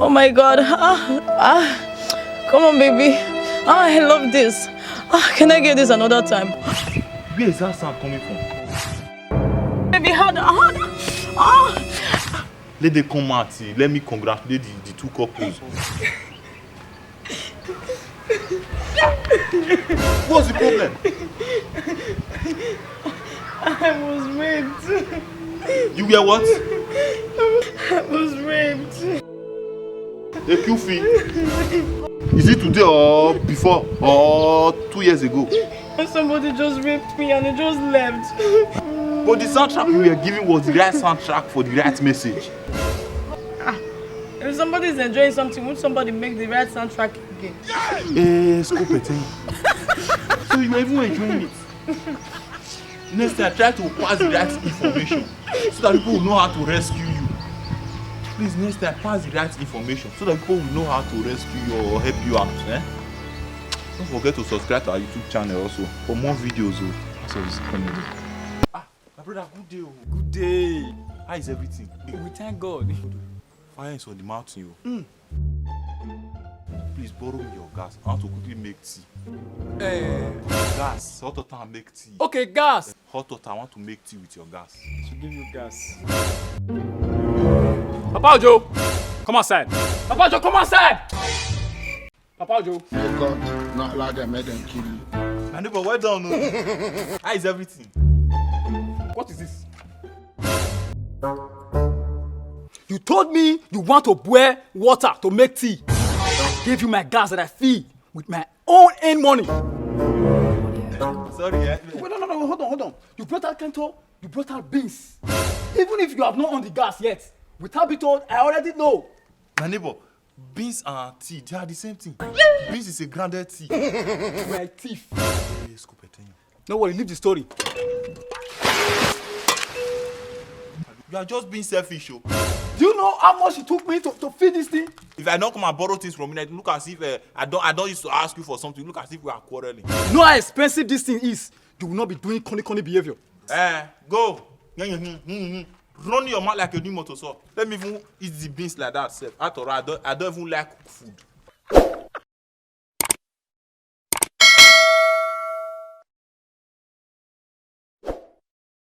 Oh my God. Come on, baby. I love this. Can I get this another time? Where is that sound coming from? Baby, harder. Let them come out. Let me congratulate the two couples. What's the problem? I was raped. You were what? I was raped. A Q-fee. Is it today or before or 2 years ago? Somebody just raped me and it just left. But the soundtrack we were giving was the right soundtrack for the right message. If somebody is enjoying something, would somebody make the right soundtrack again? Scope it. So you were even enjoying it. Next time, try to pass the right information so that people will know how to rescue you. Please, next time, pass the right information so that people will know how to rescue you or help you out. Don't forget to subscribe to our YouTube channel also for more videos. Comedy. My brother, good day. Good day. How is everything? We thank God. Fire is on the mountain. Please borrow me your gas. I want to quickly make tea. Gas. Hot water and make tea. Okay, gas. Hot water. I want to make tea with your gas. Should give you gas. Papa Joe, come outside. Papa Joe, come outside. Papa Joe. May God not allow them, make them kill you. My neighbor, well done. How is everything? What is this? You told me you want to boil water to make tea. I gave you my gas that I feed with my own money. Sorry, Wait, no, hold on. You brought out kento, you brought out beans. Even if you have not on the gas yet, without being told, I already know. My neighbor, beans and tea, they are the same thing. Beans is a grounded tea. You are a thief. No worry, leave the story. You are just being selfish. Do you know how much it took me to feed this thing? If I don't come and borrow things from you, look as if I don't used to ask you for something. Look as if we are quarreling. You know how expensive this thing is. You will not be doing conny behavior. Go. Run your mouth like a new motor saw. Let me even eat the beans like that. After all, I don't even like food.